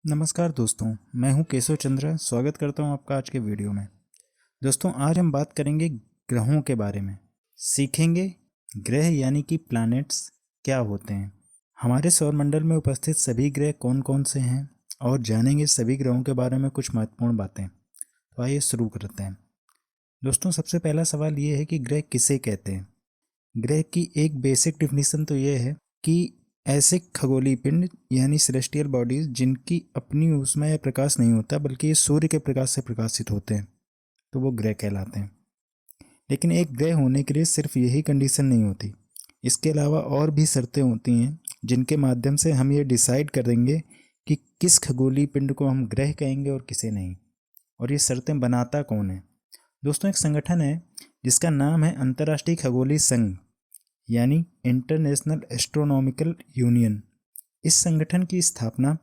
नमस्कार दोस्तों, मैं हूं केशव चंद्र। स्वागत करता हूं आपका आज के वीडियो में। दोस्तों, आज हम बात करेंगे ग्रहों के बारे में। सीखेंगे ग्रह यानी कि प्लैनेट्स क्या होते हैं, हमारे सौरमंडल में उपस्थित सभी ग्रह कौन कौन से हैं और जानेंगे सभी ग्रहों के बारे में कुछ महत्वपूर्ण बातें। तो आइए शुरू करते हैं। दोस्तों, सबसे पहला सवाल ये है कि ग्रह किसे कहते हैं। ग्रह की एक बेसिक डिफिनीशन तो ये है कि ऐसे खगोलीय पिंड यानी सेलेस्टियल बॉडीज जिनकी अपनी ऊष्मा या प्रकाश नहीं होता बल्कि ये सूर्य के प्रकाश से प्रकाशित होते हैं, तो वो ग्रह कहलाते हैं। लेकिन एक ग्रह होने के लिए सिर्फ यही कंडीशन नहीं होती, इसके अलावा और भी शर्तें होती हैं जिनके माध्यम से हम ये डिसाइड करेंगे कि किस खगोलीय पिंड को हम ग्रह कहेंगे और किसे नहीं। और ये शर्तें बनाता कौन है। दोस्तों, एक संगठन है जिसका नाम है अंतर्राष्ट्रीय खगोलीय संघ यानी इंटरनेशनल एस्ट्रोनॉमिकल यूनियन। इस संगठन की स्थापना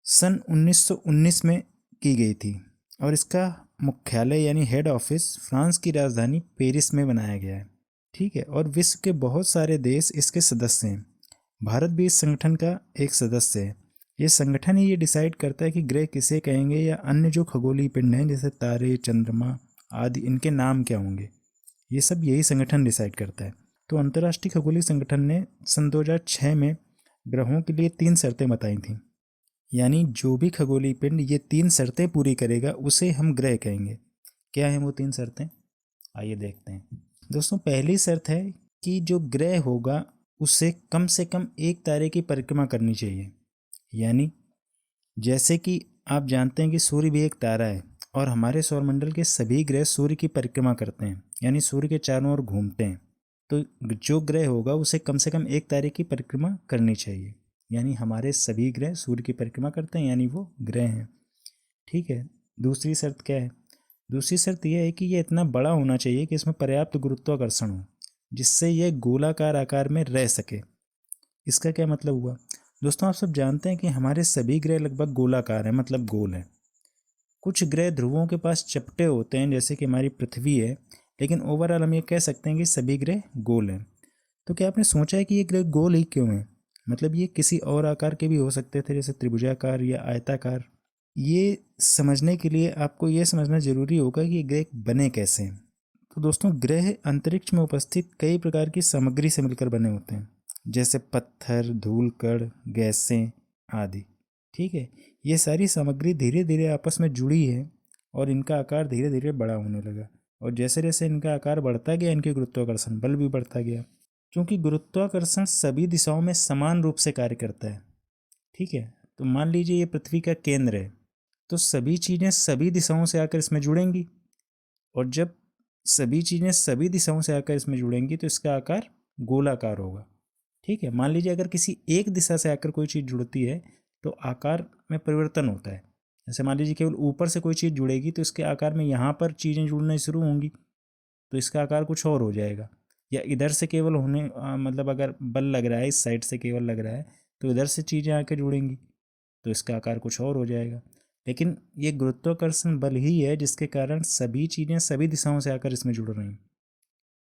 सन 1919 में की गई थी और इसका मुख्यालय यानी हेड ऑफिस फ्रांस की राजधानी पेरिस में बनाया गया है। ठीक है, और विश्व के बहुत सारे देश इसके सदस्य हैं। भारत भी इस संगठन का एक सदस्य है। ये संगठन ही ये डिसाइड करता है कि ग्रह किसे कहेंगे या अन्य जो खगोलीय पिंड हैं जैसे तारे, चंद्रमा आदि, इनके नाम क्या होंगे। ये सब यही संगठन डिसाइड करता है। तो अंतर्राष्ट्रीय खगोलीय संगठन ने सन 2006 में ग्रहों के लिए 3 शर्तें बताई थीं, यानी जो भी खगोलीय पिंड ये 3 शर्तें पूरी करेगा उसे हम ग्रह कहेंगे। क्या हैं वो 3 शर्तें, आइए देखते हैं। दोस्तों, पहली शर्त है कि जो ग्रह होगा उसे कम से कम एक तारे की परिक्रमा करनी चाहिए। यानी जैसे कि आप जानते हैं कि सूर्य भी एक तारा है और हमारे सौरमंडल के सभी ग्रह सूर्य की परिक्रमा करते हैं, यानी सूर्य के चारों ओर घूमते हैं। तो जो ग्रह होगा उसे कम से कम एक तारे की परिक्रमा करनी चाहिए, यानी हमारे सभी ग्रह सूर्य की परिक्रमा करते हैं, यानी वो ग्रह हैं। ठीक है, दूसरी शर्त क्या है। दूसरी शर्त यह है कि ये इतना बड़ा होना चाहिए कि इसमें पर्याप्त गुरुत्वाकर्षण हो जिससे यह गोलाकार आकार में रह सके। इसका क्या मतलब हुआ। दोस्तों, आप सब जानते हैं कि हमारे सभी ग्रह लगभग गोलाकार हैं, मतलब गोल हैं। कुछ ग्रह ध्रुवों के पास चपटे होते हैं जैसे कि हमारी पृथ्वी है, लेकिन ओवरऑल हम ये कह सकते हैं कि सभी ग्रह गोल हैं। तो क्या आपने सोचा है कि ये ग्रह गोल ही क्यों है। मतलब ये किसी और आकार के भी हो सकते थे जैसे त्रिभुजाकार या आयताकार। ये समझने के लिए आपको ये समझना जरूरी होगा कि ये ग्रह बने कैसे हैं। तो दोस्तों, ग्रह अंतरिक्ष में उपस्थित कई प्रकार की सामग्री से मिलकर बने होते हैं जैसे पत्थर, धूल कण, गैसें आदि। ठीक है, ये सारी सामग्री धीरे धीरे आपस में जुड़ी है और इनका आकार धीरे धीरे बड़ा होने लगा। और जैसे जैसे इनका आकार बढ़ता गया इनके गुरुत्वाकर्षण बल भी बढ़ता गया, क्योंकि गुरुत्वाकर्षण सभी दिशाओं में समान रूप से कार्य करता है। ठीक है, तो मान लीजिए ये पृथ्वी का केंद्र है, तो सभी चीज़ें सभी दिशाओं से आकर इसमें जुड़ेंगी, और जब सभी चीज़ें सभी दिशाओं से आकर इसमें जुड़ेंगी तो इसका आकार गोलाकार होगा। ठीक है, मान लीजिए अगर किसी एक दिशा से आकर कोई चीज़ जुड़ती है तो आकार में परिवर्तन होता है। जैसे मान लीजिए केवल ऊपर से कोई चीज़ जुड़ेगी तो इसके आकार में यहाँ पर चीज़ें जुड़ना शुरू होंगी तो इसका आकार कुछ और हो जाएगा। या इधर से केवल होने मतलब अगर बल लग रहा है, इस साइड से केवल लग रहा है तो इधर से चीज़ें आकर जुड़ेंगी तो इसका आकार कुछ और हो जाएगा। लेकिन ये गुरुत्वाकर्षण बल ही है जिसके कारण सभी चीज़ें सभी दिशाओं से आकर इसमें जुड़ रही हैं।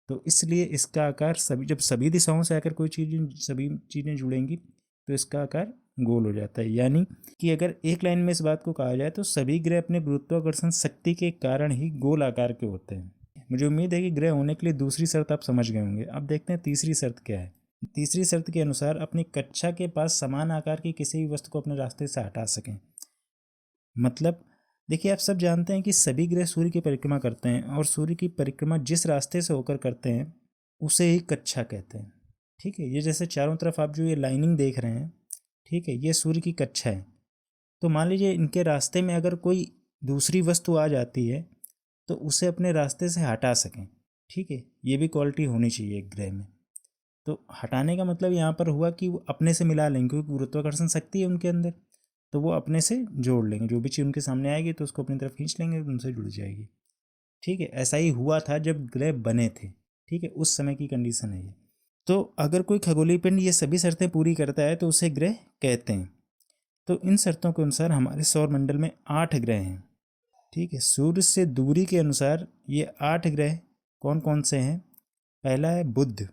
तो इसलिए इसका आकार जब सभी दिशाओं से आकर कोई सभी चीज़ें जुड़ेंगी तो इसका आकार गोल हो जाता है। यानी कि अगर एक लाइन में इस बात को कहा जाए तो सभी ग्रह अपने गुरुत्वाकर्षण शक्ति के कारण ही गोल आकार के होते हैं। मुझे उम्मीद है कि ग्रह होने के लिए दूसरी शर्त आप समझ गए होंगे। अब देखते हैं तीसरी शर्त क्या है। तीसरी शर्त के अनुसार अपनी कक्षा के पास समान आकार की किसी भी वस्तु को अपने रास्ते से हटा सकें। मतलब देखिए, आप सब जानते हैं कि सभी ग्रह सूर्य की परिक्रमा करते हैं और सूर्य की परिक्रमा जिस रास्ते से होकर करते हैं उसे ही कक्षा कहते हैं। ठीक है, ये जैसे चारों तरफ आप जो ये लाइनिंग देख रहे हैं, ठीक है, ये सूर्य की कक्षा है। तो मान लीजिए इनके रास्ते में अगर कोई दूसरी वस्तु आ जाती है तो उसे अपने रास्ते से हटा सकें। ठीक है, ये भी क्वालिटी होनी चाहिए एक ग्रह में। तो हटाने का मतलब यहाँ पर हुआ कि वो अपने से मिला लेंगे, क्योंकि गुरुत्वाकर्षण शक्ति है उनके अंदर, तो वो अपने से जोड़ लेंगे। जो भी चीज़ उनके सामने आएगी तो उसको अपनी तरफ खींच लेंगे, उनसे जुड़ जाएगी। ठीक है, ऐसा ही हुआ था जब ग्रह बने थे। ठीक है, उस समय की कंडीशन है ये। तो अगर कोई खगोलीय पिंड ये सभी शर्तें पूरी करता है तो उसे ग्रह कहते हैं। तो इन शर्तों के अनुसार हमारे सौरमंडल में 8 ग्रह हैं। ठीक है, सूर्य से दूरी के अनुसार ये 8 ग्रह कौन कौन से हैं। पहला है बुध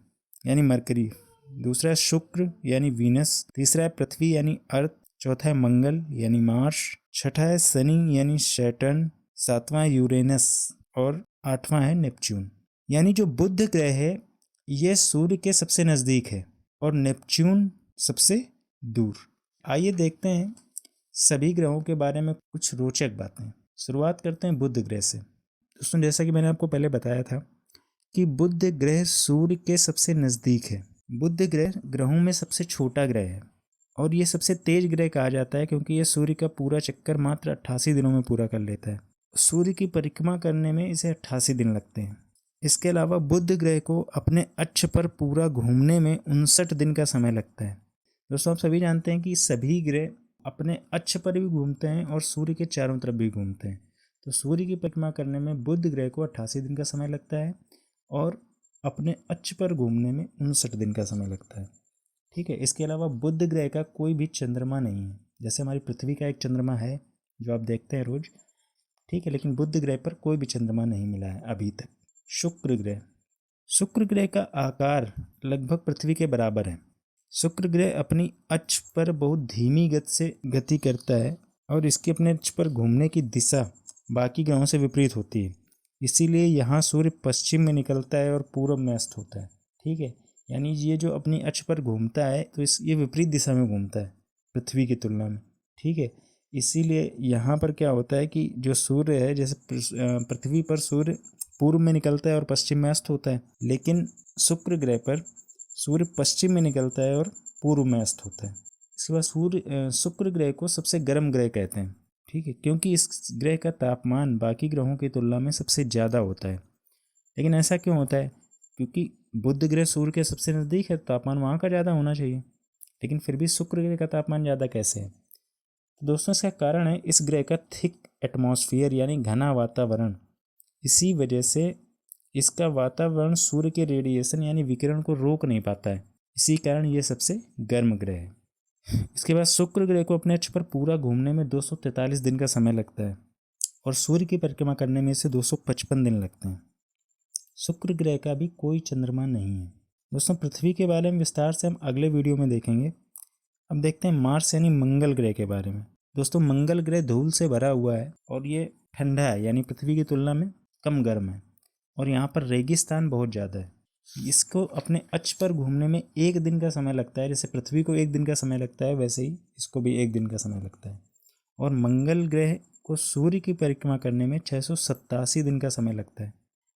यानी मरकरी, दूसरा है शुक्र यानी वीनस, तीसरा है पृथ्वी यानी अर्थ, चौथा है मंगल यानी मार्स, छठा है शनि यानी सैटर्न, सातवां यूरेनस और आठवां है नेपच्यून। यानी जो बुध ग्रह है ये सूर्य के सबसे नज़दीक है और नेपच्यून सबसे दूर। आइए देखते हैं सभी ग्रहों के बारे में कुछ रोचक बातें। शुरुआत करते हैं बुध ग्रह से। दोस्तों जैसा कि मैंने आपको पहले बताया था कि बुध ग्रह सूर्य के सबसे नज़दीक है। बुध ग्रह ग्रहों में सबसे छोटा ग्रह है और ये सबसे तेज ग्रह कहा जाता है क्योंकि ये सूर्य का पूरा चक्कर मात्र 88 दिनों में पूरा कर लेता है। सूर्य की परिक्रमा करने में इसे 88 दिन लगते हैं। इसके अलावा बुध ग्रह को अपने अक्ष पर पूरा घूमने में 59 दिन का समय लगता है। दोस्तों आप सभी जानते हैं कि सभी ग्रह अपने अक्ष पर भी घूमते हैं और सूर्य के चारों तरफ भी घूमते हैं। तो सूर्य की परिक्रमा करने में बुध ग्रह को 88 दिन का समय लगता है और अपने अक्ष पर घूमने में 59 दिन का समय लगता है। ठीक है। इसके अलावा बुध ग्रह का कोई भी चंद्रमा नहीं है। जैसे हमारी पृथ्वी का एक चंद्रमा है जो आप देखते हैं रोज, ठीक है, लेकिन बुध ग्रह पर कोई भी चंद्रमा नहीं मिला है अभी तक। शुक्र ग्रह। शुक्र ग्रह का आकार लगभग पृथ्वी के बराबर है। शुक्र ग्रह अपनी अक्ष पर बहुत धीमी गति से गति करता है और इसकी अपने अक्ष पर घूमने की दिशा बाकी ग्रहों से विपरीत होती है। इसीलिए यहाँ सूर्य पश्चिम में निकलता है और पूर्व में अस्त होता है। ठीक है, यानी ये जो अपनी अक्ष पर घूमता है तो ये विपरीत दिशा में घूमता है पृथ्वी की तुलना में। ठीक है, इसीलिए यहाँ पर क्या होता है कि जो सूर्य है, जैसे पृथ्वी पर सूर्य पूर्व में निकलता है और पश्चिम में अस्त होता है, लेकिन शुक्र ग्रह पर सूर्य पश्चिम में निकलता है और पूर्व में अस्त होता है। इसके बाद शुक्र ग्रह को सबसे गर्म ग्रह कहते हैं। ठीक है, क्योंकि इस ग्रह का तापमान बाकी ग्रहों की तुलना में सबसे ज़्यादा होता है। लेकिन ऐसा क्यों होता है? क्योंकि बुध ग्रह सूर्य के सबसे नज़दीक है, तापमान वहाँ का ज़्यादा होना चाहिए, लेकिन फिर भी शुक्र ग्रह का तापमान ज़्यादा कैसे है? तो दोस्तों इसका कारण है इस ग्रह का थिक एटमॉस्फेयर यानी घना वातावरण। इसी वजह से इसका वातावरण सूर्य के रेडिएशन यानी विकिरण को रोक नहीं पाता है। इसी कारण ये सबसे गर्म ग्रह है। इसके बाद शुक्र ग्रह को अपने अक्ष पर पूरा घूमने में 243 दिन का समय लगता है और सूर्य की परिक्रमा करने में इसे 255 दिन लगते हैं। शुक्र ग्रह का भी कोई चंद्रमा नहीं है। दोस्तों पृथ्वी के बारे में विस्तार से हम अगले वीडियो में देखेंगे। अब देखते हैं मार्स यानी मंगल ग्रह के बारे में। दोस्तों मंगल ग्रह धूल से भरा हुआ है और ये ठंडा है, यानी पृथ्वी की तुलना में कम गर्म है और यहाँ पर रेगिस्तान बहुत ज़्यादा है। इसको अपने अक्ष पर घूमने में 1 दिन का समय लगता है। जैसे पृथ्वी को 1 दिन का समय लगता है वैसे ही इसको भी 1 दिन का समय लगता है। और मंगल ग्रह को सूर्य की परिक्रमा करने में 687 दिन का समय लगता है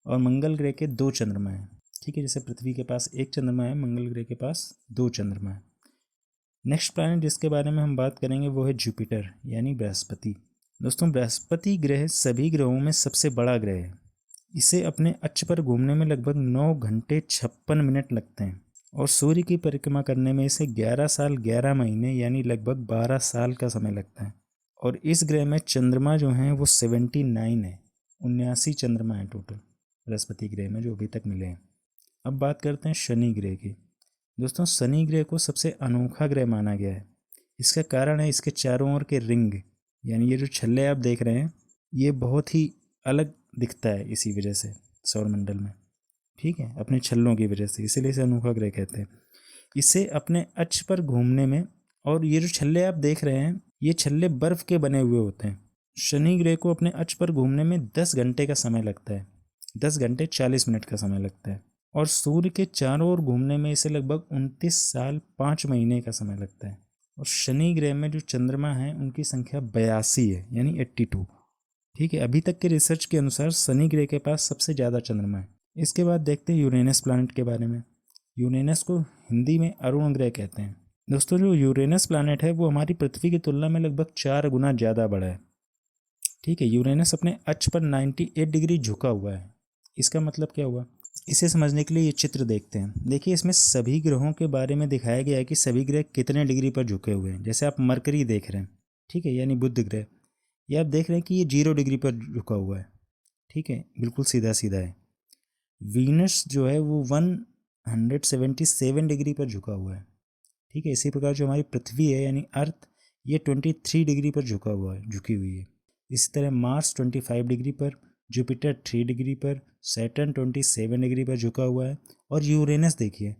और मंगल ग्रह के 2 चंद्रमा हैं। ठीक है, जैसे पृथ्वी के पास 1 चंद्रमा है, मंगल ग्रह के पास 2 चंद्रमा है। नेक्स्ट प्लैनेट जिसके बारे में हम बात करेंगे वो है जुपिटर यानी बृहस्पति। दोस्तों बृहस्पति ग्रह सभी ग्रहों में सबसे बड़ा ग्रह है। इसे अपने अक्ष पर घूमने में लगभग 9 घंटे 56 मिनट लगते हैं और सूर्य की परिक्रमा करने में इसे 11 साल 11 महीने यानी लगभग 12 साल का समय लगता है। और इस ग्रह में चंद्रमा जो हैं वो 79 है, 79 चंद्रमा है टोटल बृहस्पति ग्रह में जो अभी तक मिले हैं। अब बात करते हैं शनि ग्रह की। दोस्तों शनि ग्रह को सबसे अनोखा ग्रह माना गया है। इसका कारण है इसके चारों ओर के रिंग, यानी ये जो छल्ले आप देख रहे हैं ये बहुत ही अलग दिखता है इसी वजह से सौरमंडल में। ठीक है, अपने छल्लों की वजह से, इसीलिए इसे अनोखा ग्रह कहते हैं। इसे अपने अक्ष पर घूमने में, और ये जो छल्ले आप देख रहे हैं ये छल्ले बर्फ के बने हुए होते हैं। शनि ग्रह को अपने अक्ष पर घूमने में 10 घंटे का समय लगता है, 10 घंटे 40 मिनट का समय लगता है। और सूर्य के चारों ओर घूमने में इसे लगभग 29 साल 5 महीने का समय लगता है। और शनि ग्रह में जो चंद्रमा हैं उनकी संख्या 82 है यानी 82। ठीक है, अभी तक के रिसर्च के अनुसार शनि ग्रह के पास सबसे ज़्यादा चंद्रमा है। इसके बाद देखते हैं यूरेनस प्लैनेट के बारे में। यूरेनस को हिंदी में अरुण ग्रह कहते हैं। दोस्तों जो यूरेनस प्लैनेट है वो हमारी पृथ्वी की तुलना में लगभग 4 गुना ज़्यादा बड़ा है। ठीक है, यूरेनस अपने अक्ष पर 98 डिग्री झुका हुआ है। इसका मतलब क्या हुआ, इसे समझने के लिए ये चित्र देखते हैं। देखिए इसमें सभी ग्रहों के बारे में दिखाया गया है कि सभी ग्रह कितने डिग्री पर झुके हुए हैं। जैसे आप मरकरी देख रहे हैं, ठीक है, यानी बुध ग्रह, ये आप देख रहे हैं कि ये 0 डिग्री पर झुका हुआ है। ठीक है, बिल्कुल सीधा सीधा है। वीनस जो है वो 177 डिग्री पर झुका हुआ है। ठीक है, इसी प्रकार जो हमारी पृथ्वी है यानी अर्थ, ये 23 डिग्री पर झुका हुआ है, झुकी हुई है। इसी तरह मार्स 25 डिग्री पर, जुपिटर 3 डिग्री पर, सैटर्न 27 डिग्री पर झुका हुआ है। और यूरेनस देखिए,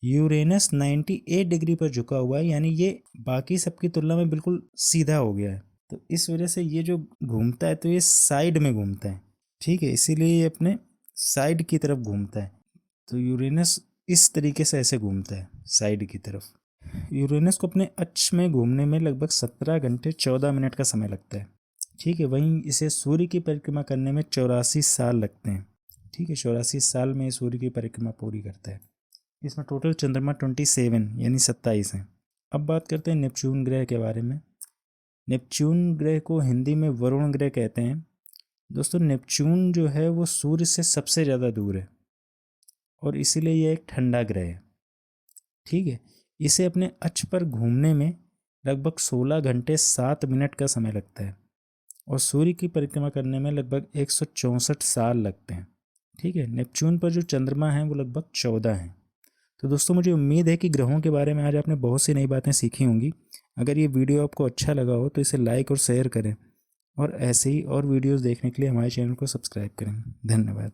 यूरेनस 98 डिग्री पर झुका हुआ है, यानी ये बाकी सबकी तुलना में बिल्कुल सीधा हो गया है। तो इस वजह से ये जो घूमता है तो ये साइड में घूमता है, ठीक है, इसीलिए ये अपने साइड की तरफ घूमता है। तो यूरेनस इस तरीके से ऐसे घूमता है साइड की तरफ। यूरेनस को अपने अक्ष में घूमने में लगभग 17 घंटे 14 मिनट का समय लगता है, ठीक है। वहीं इसे सूर्य की परिक्रमा करने में 84 साल लगते हैं, ठीक है। 84 साल में सूर्य की परिक्रमा पूरी करता है। इसमें टोटल चंद्रमा 27 यानी 27 हैं। अब बात करते हैं नेपच्यून ग्रह के बारे में। नेपच्यून ग्रह को हिंदी में वरुण ग्रह कहते हैं। दोस्तों नेपच्यून जो है वो सूर्य से सबसे ज़्यादा दूर है और इसीलिए यह एक ठंडा ग्रह है, ठीक है। इसे अपने अक्ष पर घूमने में लगभग 16 घंटे 7 मिनट का समय लगता है और सूर्य की परिक्रमा करने में लगभग 164 साल लगते हैं, ठीक है। नेपच्यून पर जो चंद्रमा है वो लगभग 14 हैं। तो दोस्तों मुझे उम्मीद है कि ग्रहों के बारे में आज आपने बहुत सी नई बातें सीखी होंगी। अगर ये वीडियो आपको अच्छा लगा हो तो इसे लाइक और शेयर करें और ऐसे ही और वीडियोस देखने के लिए हमारे चैनल को सब्सक्राइब करें। धन्यवाद।